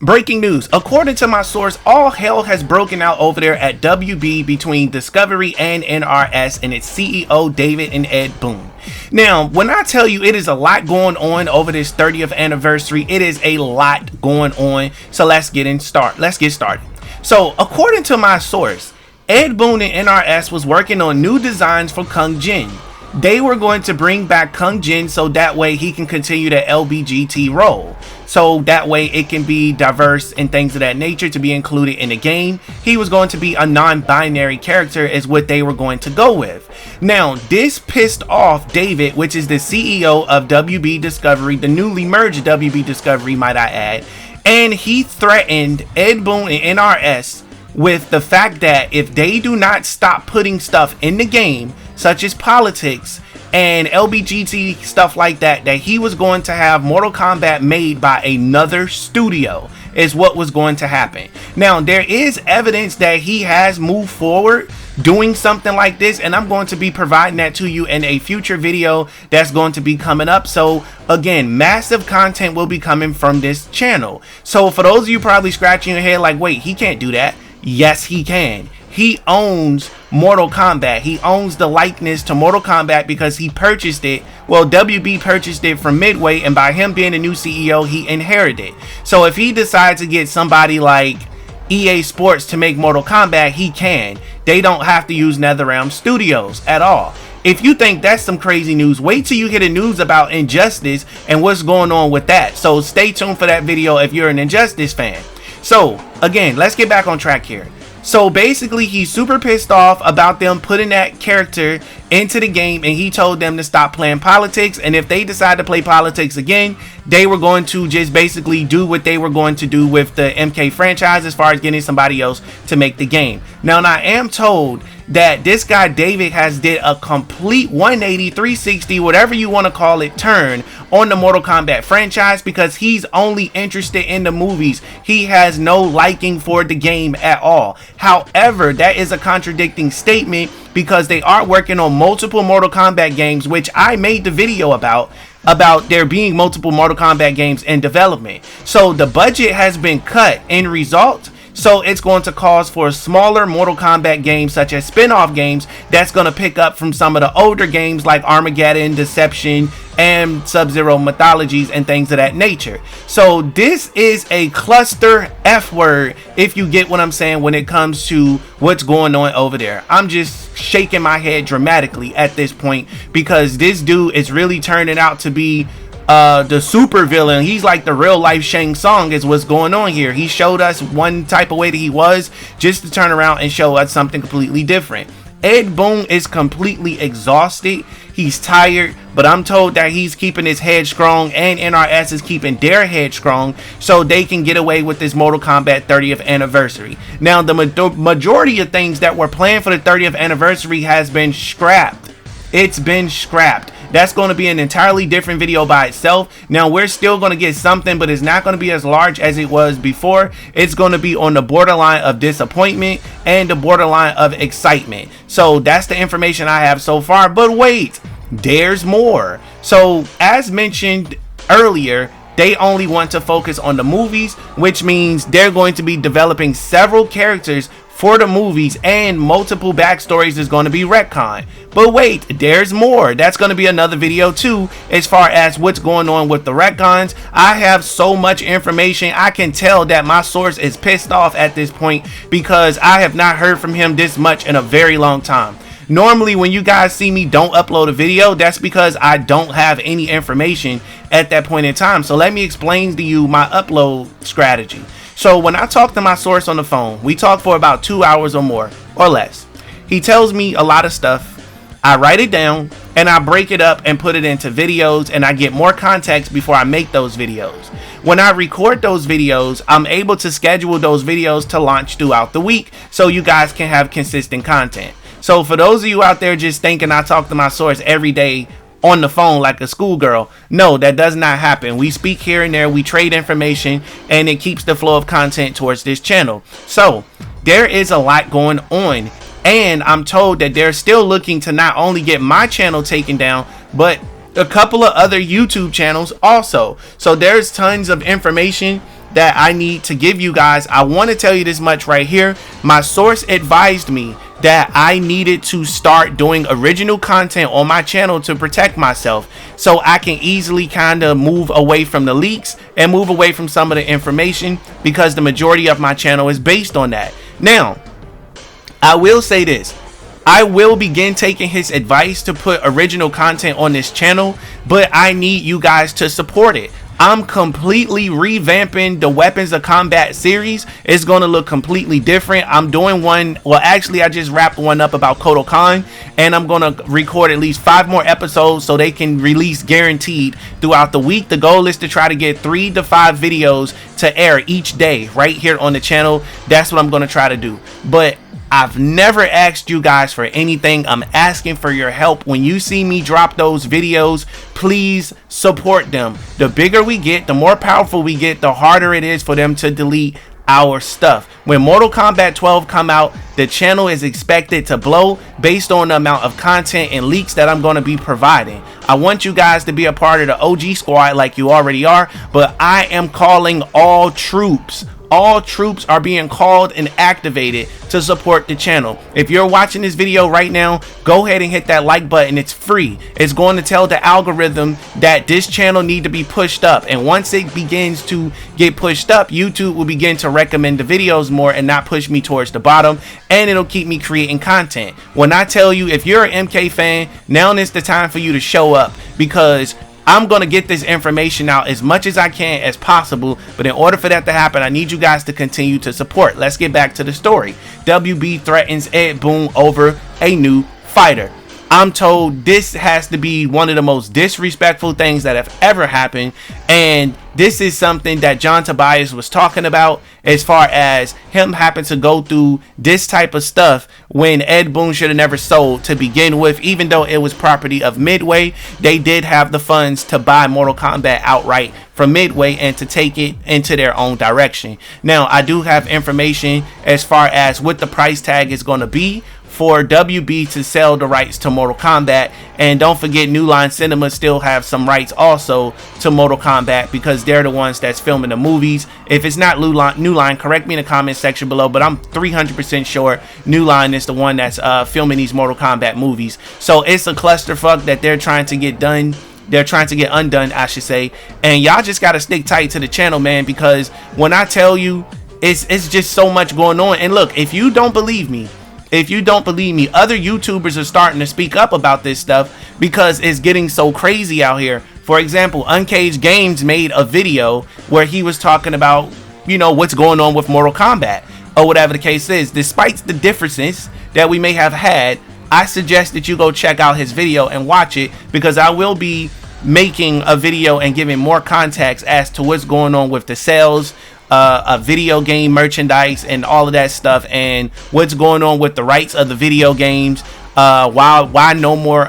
Breaking news. According to my source, all hell has broken out over there at WB between Discovery and NRS and its CEO David and Ed Boon. Now, when I tell you it is a lot going on over this 30th anniversary, it is a lot going on. So let's get started. So according to my source, Ed Boon and NRS was working on new designs for Kung Jin. They were going to bring back Kung Jin so that way he can continue the LBGT role. So that way it can be diverse and things of that nature to be included in the game. He was going to be a non-binary character is what they were going to go with. Now, this pissed off David, which is the CEO of WB Discovery, the newly merged WB Discovery, might I add. And he threatened Ed Boon and NRS with the fact that if they do not stop putting stuff in the game, such as politics and LBGT stuff like that, that he was going to have Mortal Kombat made by another studio is what was going to happen. Now, there is evidence that he has moved forward doing something like this, and I'm going to be providing that to you in a future video that's going to be coming up. So again, massive content will be coming from this channel. So for those of you probably scratching your head like, wait, he can't do that. Yes, he can. He owns Mortal Kombat. He owns the likeness to Mortal Kombat because he purchased it. Well, WB purchased it from Midway, and by him being the new CEO, he inherited it. So if he decides to get somebody like EA Sports to make Mortal Kombat, he can. They don't have to use NetherRealm Studios at all. If you think that's some crazy news, wait till you hear the news about Injustice and what's going on with that. So stay tuned for that video if you're an Injustice fan. So again, let's get back on track here. So basically, he's super pissed off about them putting that character into the game, and he told them to stop playing politics, and if they decide to play politics again, they were going to just basically do what they were going to do with the MK franchise as far as getting somebody else to make the game. Now, I am told that this guy David has did a complete 180, 360, whatever you want to call it, turn on the Mortal Kombat franchise because he's only interested in the movies. He has no liking for the game at all. However, that is a contradicting statement because they are working on multiple Mortal Kombat games, which I made the video about there being multiple Mortal Kombat games in development. So the budget has been cut in result. So it's going to cause for smaller Mortal Kombat games such as spin-off games that's going to pick up from some of the older games like Armageddon, Deception, and Sub-Zero mythologies and things of that nature. So this is a cluster F word, if you get what I'm saying, when it comes to what's going on over there. I'm just shaking my head dramatically at this point because this dude is really turning out to be the super villain. He's like the real life Shang Tsung is what's going on here. He showed us one type of way that he was just to turn around and show us something completely different. Ed Boon is completely exhausted. He's tired, but I'm told that he's keeping his head strong and NRS is keeping their head strong so they can get away with this Mortal Kombat 30th anniversary. Now, the majority of things that were planned for the 30th anniversary has been scrapped. It's been scrapped. That's going to be an entirely different video by itself. Now, we're still going to get something, but it's not going to be as large as it was before. It's going to be on the borderline of disappointment and the borderline of excitement. So that's the information I have so far. But wait, there's more. So as mentioned earlier, they only want to focus on the movies, which means they're going to be developing several characters for the movies and multiple backstories is going to be retconned. But wait, there's more. That's going to be another video too as far as what's going on with the retcons. I have so much information. I can tell that my source is pissed off at this point because I have not heard from him this much in a very long time. Normally when you guys see me don't upload a video, that's because I don't have any information at that point in time. So let me explain to you my upload strategy. So when I talk to my source on the phone, we talk for about 2 hours or more or less. He tells me a lot of stuff. I write it down and I break it up and put it into videos, and I get more context before I make those videos. When I record those videos, I'm able to schedule those videos to launch throughout the week so you guys can have consistent content. So for those of you out there just thinking I talk to my source every day on the phone like a schoolgirl, no, that does not happen. We speak here and there, we trade information, and it keeps the flow of content towards this channel. So there is a lot going on, and I'm told that they're still looking to not only get my channel taken down, but a couple of other YouTube channels also. So there's tons of information that I need to give you guys. I want to tell you this much right here. My source advised me that I needed to start doing original content on my channel to protect myself, so I can easily kind of move away from the leaks and move away from some of the information, because the majority of my channel is based on that. Now, I will say this. I will begin taking his advice to put original content on this channel, but I need you guys to support it. I'm completely revamping the Weapons of Combat series. It's going to look completely different. I'm doing one, well, actually, I just wrapped one up about Kotal Khan, and I'm going to record at least 5 more episodes so they can release guaranteed throughout the week. The goal is to try to get 3 to 5 videos to air each day right here on the channel. That's what I'm going to try to do. But I've never asked you guys for anything. I'm asking for your help. When you see me drop those videos, please support them. The bigger we get, the more powerful we get, the harder it is for them to delete our stuff. When Mortal Kombat 12 come out, the channel is expected to blow based on the amount of content and leaks that I'm going to be providing. I want you guys to be a part of the OG squad like you already are, but I am calling all troops. All troops are being called and activated to support the channel. If you're watching this video right now, go ahead and hit that like button. It's free. It's going to tell the algorithm that this channel need to be pushed up, and once it begins to get pushed up, YouTube will begin to recommend the videos more and not push me towards the bottom, and it'll keep me creating content. When I tell you, if you're an MK fan, now is the time for you to show up, because I'm going to get this information out as much as I can as possible, but in order for that to happen, I need you guys to continue to support. Let's get back to the story. WB threatens Ed Boon over a new fighter. I'm told this has to be one of the most disrespectful things that have ever happened, and this is something that John Tobias was talking about, as far as him having to go through this type of stuff when Ed Boon should have never sold to begin with. Even though it was property of Midway, they did have the funds to buy Mortal Kombat outright from Midway and to take it into their own direction. Now, I do have information as far as what the price tag is going to be for WB to sell the rights to Mortal Kombat. And don't forget, New Line Cinema still have some rights also to Mortal Kombat, because they're the ones that's filming the movies. If it's not New Line, correct me in the comment section below, but I'm 300% sure New Line is the one that's filming these Mortal Kombat movies. So it's a clusterfuck that they're trying to get done. They're trying to get undone, I should say. And y'all just got to stick tight to the channel, man, because when I tell you, it's just so much going on. And look, if you don't believe me, other YouTubers are starting to speak up about this stuff because it's getting so crazy out here. For example, Uncaged Games made a video where he was talking about, you know, what's going on with Mortal Kombat or whatever the case is. Despite the differences that we may have had, I suggest that you go check out his video and watch it, because I will be making a video and giving more context as to what's going on with the sales of video game merchandise and all of that stuff, and what's going on with the rights of the video games, why no more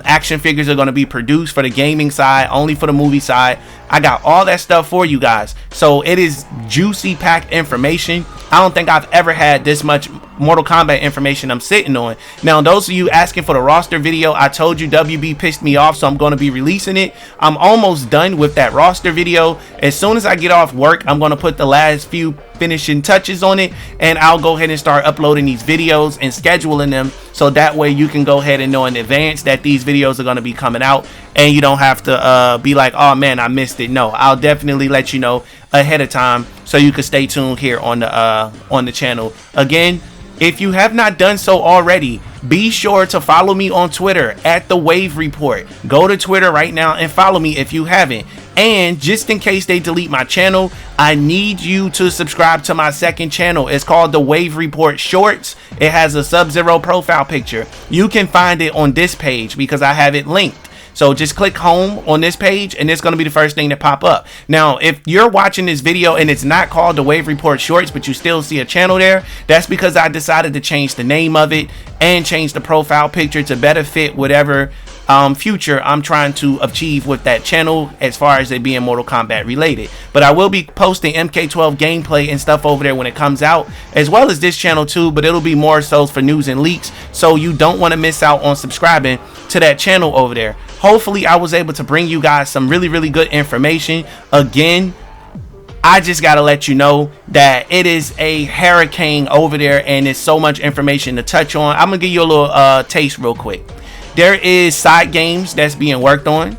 action figures are going to be produced for the gaming side, only for the movie side. I got all that stuff for you guys. So it is juicy packed information. I don't think I've ever had this much Mortal Kombat information I'm sitting on. Now, those of you asking for the roster video, I told you WB pissed me off, so I'm going to be releasing it. I'm almost done with that roster video. As soon as I get off work, I'm going to put the last few finishing touches on it, and I'll go ahead and start uploading these videos and scheduling them, so that way you can go ahead and know in advance that these videos are going to be coming out, and you don't have to be like, oh man, I missed it. No, I'll definitely let you know ahead of time, so you can stay tuned here on the channel. Again, if you have not done so already, be sure to follow me on Twitter at The Wave Report. Go to Twitter right now and follow me if you haven't. And just in case they delete my channel, I need you to subscribe to my second channel. It's called The Wave Report Shorts. It has a Sub-Zero profile picture. You can find it on this page because I have it linked. So just click home on this page and it's going to be the first thing to pop up. Now, if you're watching this video and it's not called The Wave Report Shorts, but you still see a channel there, that's because I decided to change the name of it and change the profile picture to better fit whatever future I'm trying to achieve with that channel as far as it being Mortal Kombat related. But I will be posting MK12 gameplay and stuff over there when it comes out, as well as this channel too, but it'll be more so for news and leaks, so you don't want to miss out on subscribing to that channel over there. Hopefully I was able to bring you guys some really good information. Again, I just gotta let you know that it is a hurricane over there, and there's so much information to touch on. I'm gonna give you a little taste real quick. There is side games that's being worked on.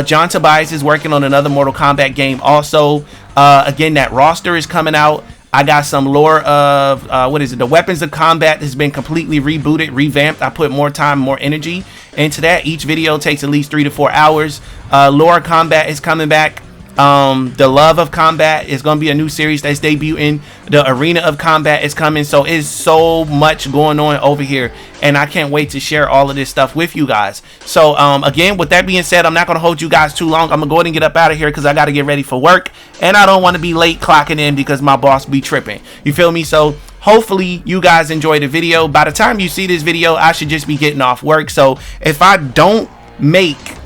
John Tobias is working on another Mortal Kombat game also. Again, that roster is coming out. I got some lore of the Weapons of Combat has been completely rebooted, revamped. I put more time, more energy into that. Each video takes at least 3 to 4 hours. Lore Combat is coming back. The Love of Combat is going to be a new series that's debuting. The Arena of Combat is coming. So it's so much going on over here, and I can't wait to share all of this stuff with you guys. So again, with that being said, I'm not going to hold you guys too long. I'm gonna go ahead and get up out of here because I got to get ready for work, and I don't want to be late clocking in because my boss be tripping. You feel me? So hopefully you guys enjoyed the video. By the time you see this video, I should just be getting off work. So if I don't make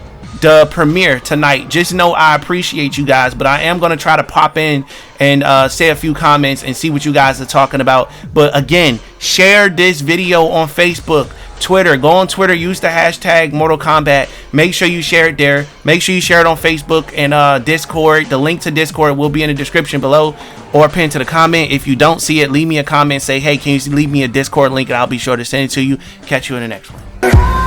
the premiere tonight, just know I appreciate you guys, but I am going to try to pop in and say a few comments and see what you guys are talking about. But again, share this video on Facebook, Twitter. Go on Twitter, use the hashtag Mortal Kombat. Make sure you share it there. Make sure you share it on Facebook and Discord. The link to Discord will be in the description below or pinned to the comment. If you don't see it, leave me a comment, say, hey, can you leave me a Discord link, and I'll be sure to send it to you. Catch you in the next one.